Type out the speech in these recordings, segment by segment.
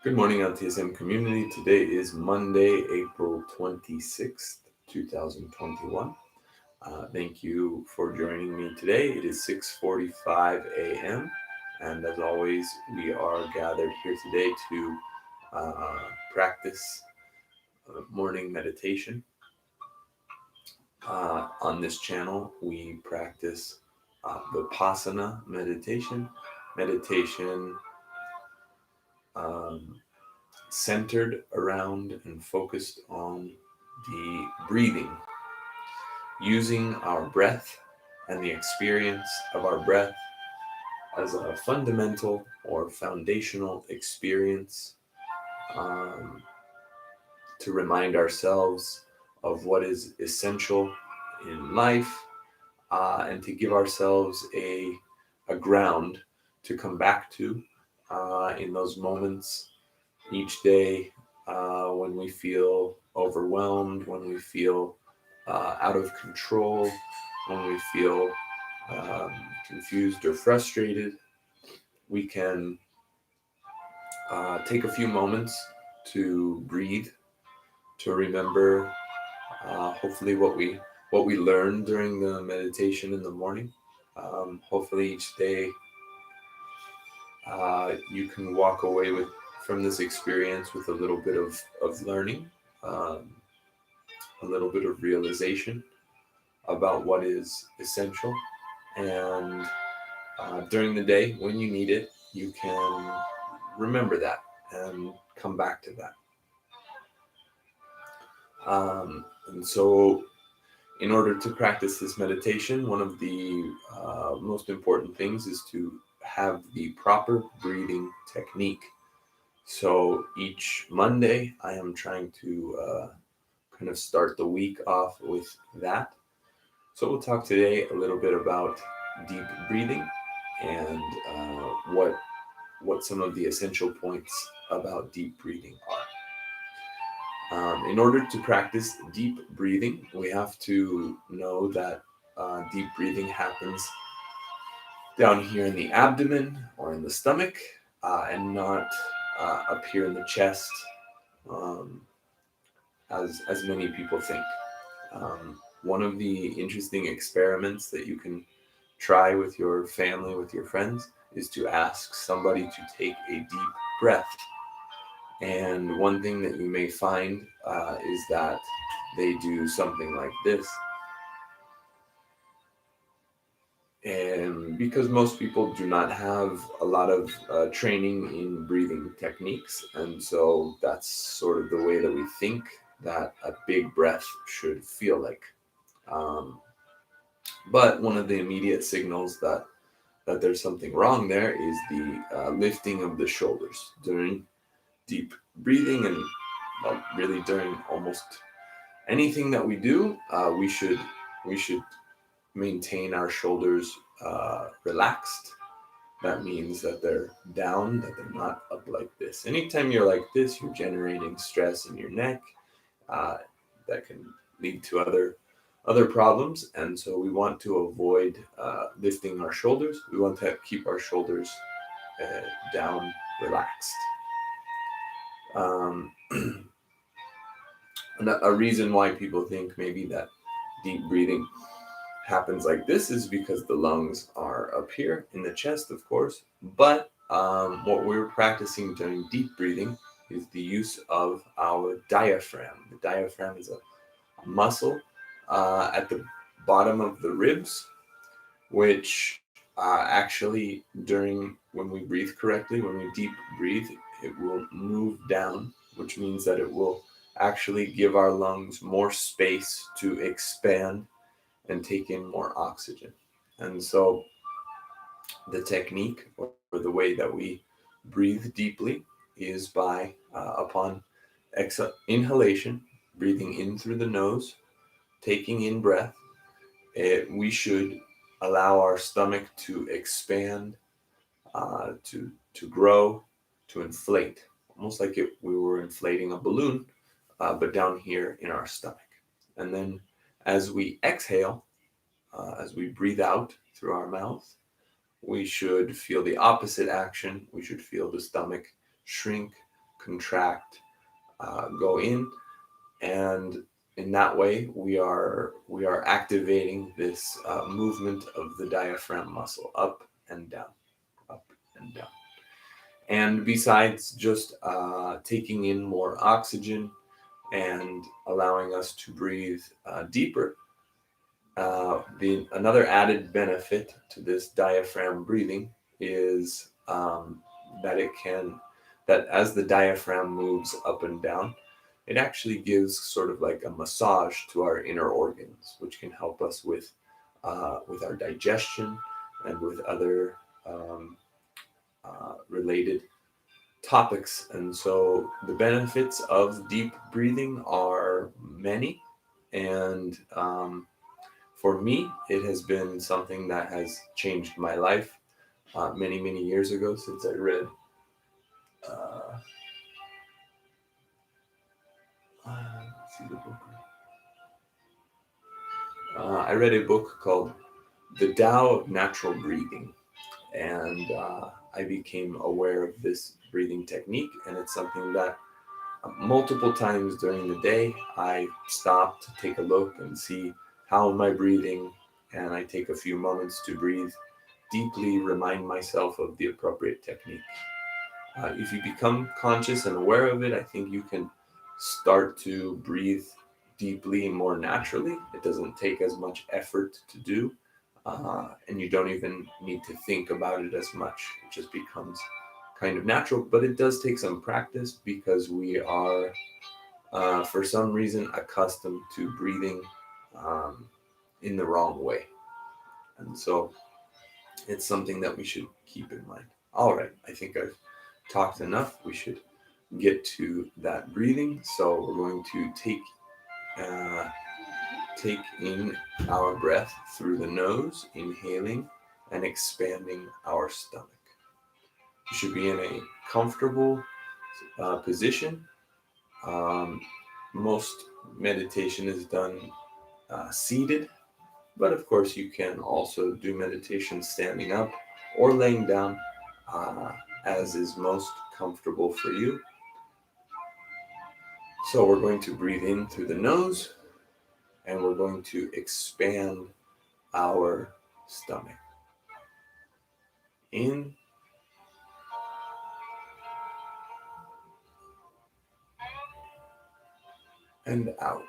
Good morning, LTSM community. Today is Monday, April 26th, 2021. Thank you for joining me today. It is 6:45 a.m. And as always, we are gathered here today to practice morning meditation. On this channel, we practice Vipassana meditation um, centered around and focused on the breathing, using our breath and the experience of our breath as a fundamental or foundational experience, um, to remind ourselves of what is essential in life, and to give ourselves a ground to come back to in those moments each day, when we feel overwhelmed, when we feel out of control, when we feel confused or frustrated. We can take a few moments to breathe, to remember hopefully what we learned during the meditation in the morning. Hopefully each day you can walk away with from this experience with a little bit of learning, um, a little bit of realization about what is essential. And during the day, when you need it, you can remember that and come back to that. And so, in order to practice this meditation, one of the most important things is to have the proper breathing technique. So each Monday, I am trying to kind of start the week off with that. So we'll talk today a little bit about deep breathing and what some of the essential points about deep breathing are. In order to practice deep breathing, we have to know that deep breathing happens down here in the abdomen or in the stomach, and not up here in the chest, um, as many people think. One of the interesting experiments that you can try with your family, with your friends, is to ask somebody to take a deep breath. And one thing that you may find is that they do something like this. And because most people do not have a lot of training in breathing techniques, and so that's sort of the way that we think that a big breath should feel like. Um, but one of the immediate signals that there's something wrong there is the lifting of the shoulders during deep breathing, and well, really during almost anything that we do. We should maintain our shoulders relaxed. That means that they're down, that they're not up like this. Anytime you're like this, you're generating stress in your neck. Uh, that can lead to other problems, and so we want to avoid lifting our shoulders. We want to keep our shoulders down, relaxed. Um, a reason why people think maybe that deep breathing happens like this is because the lungs are up here in the chest, of course. But what we're practicing during deep breathing is the use of our diaphragm. The diaphragm is a muscle at the bottom of the ribs, which actually, during when we breathe correctly, when we deep breathe, it will move down, which means that it will actually give our lungs more space to expand and take in more oxygen. And so the technique, or the way that we breathe deeply, is by upon inhalation, breathing in through the nose, taking in breath. We should allow our stomach to expand, to grow, to inflate, almost like we were inflating a balloon, but down here in our stomach. And then as we exhale, as we breathe out through our mouth, we should feel the opposite action. We should feel the stomach shrink, contract, go in, and in that way we are activating this movement of the diaphragm muscle up and down, up and down. And besides just taking in more oxygen and allowing us to breathe deeper, another added benefit to this diaphragm breathing is that that as the diaphragm moves up and down, it actually gives sort of like a massage to our inner organs, which can help us with our digestion and with other related topics. And so the benefits of deep breathing are many. And for me, it has been something that has changed my life many, many years ago, since I read uh, let's see the book. I read a book called The Tao of Natural Breathing, and I became aware of this breathing technique, and it's something that multiple times during the day I stop to take a look and see how am I breathing, and I take a few moments to breathe deeply, remind myself of the appropriate technique. If you become conscious and aware of it, I think you can start to breathe deeply and more naturally. It doesn't take as much effort to do, and you don't even need to think about it as much. It just becomes kind of natural, but it does take some practice because we are, for some reason, accustomed to breathing in the wrong way. And so it's something that we should keep in mind. All right, I think I've talked enough. We should get to that breathing. So we're going to uh, take in our breath through the nose, inhaling and expanding our stomach. You should be in a comfortable position. Um, Most meditation is done seated, but of course you can also do meditation standing up or laying down, uh, as is most comfortable for you. So we're going to breathe in through the nose, and we're going to expand our stomach. In and out.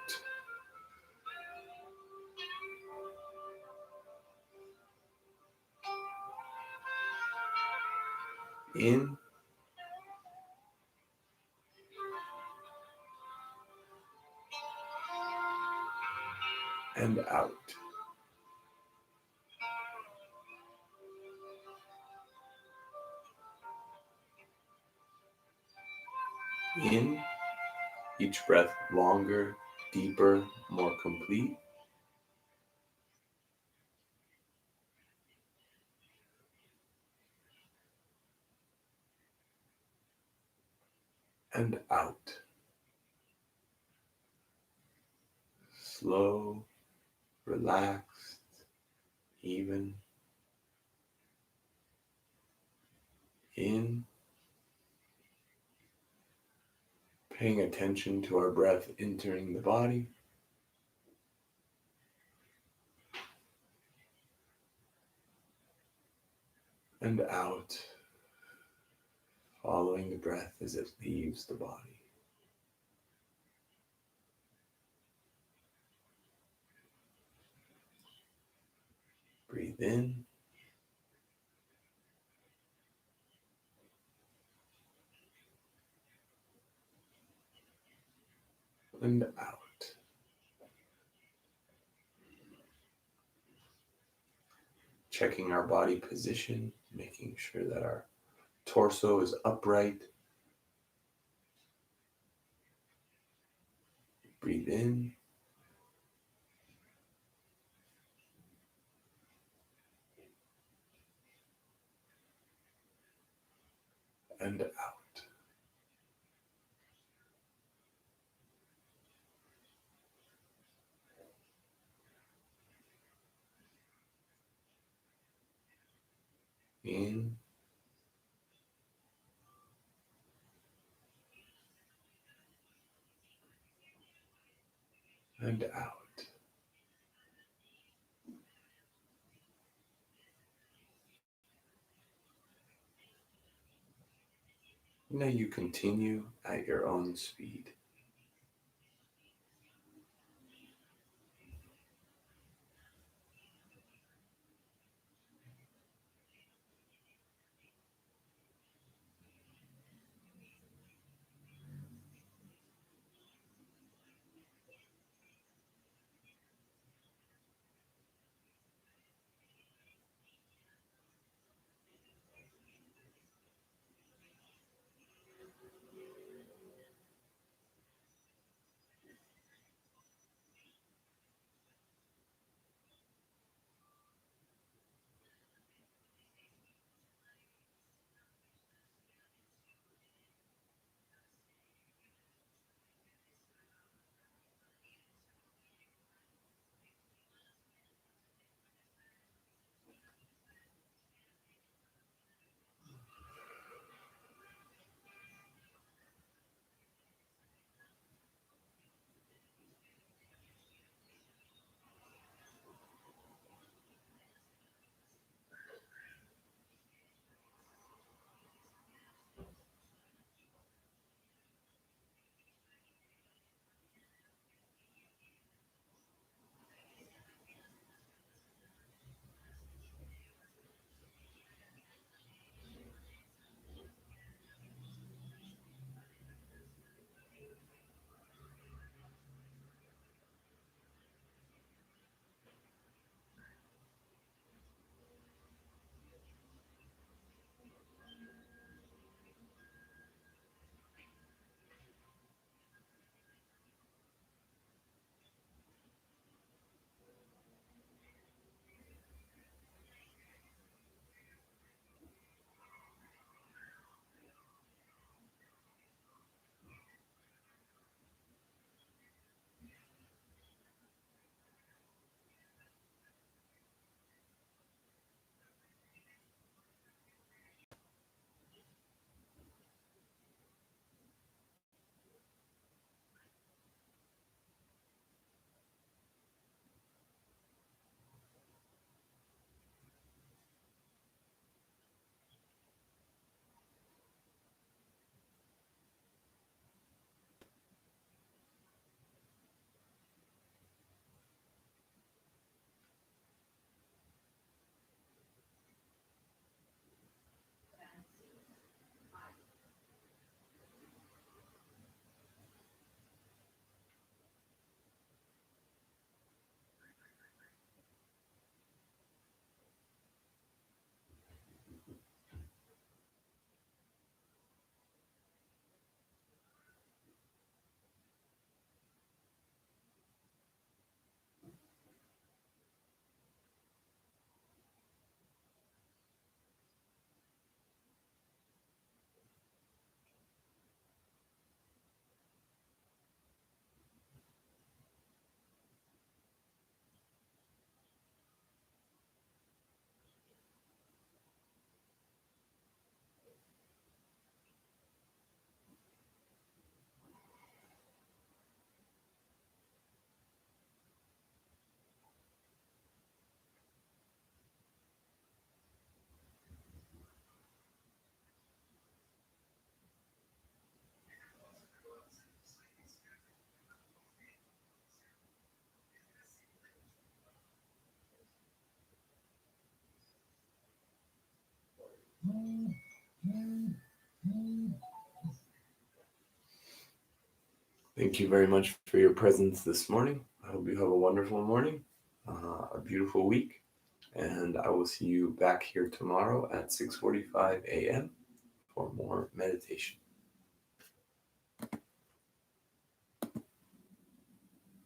In and out. In, each breath longer, deeper, more complete. And out. Slow, relaxed, even. In, paying attention to our breath entering the body. And out, following the breath as it leaves the body. Breathe in. And out. Checking our body position, making sure that our torso is upright. Breathe in. And out. In and out. Now you continue at your own speed. Thank you very much for your presence this morning. I hope you have a wonderful morning, a beautiful week, and I will see you back here tomorrow at 6:45 a.m. for more meditation.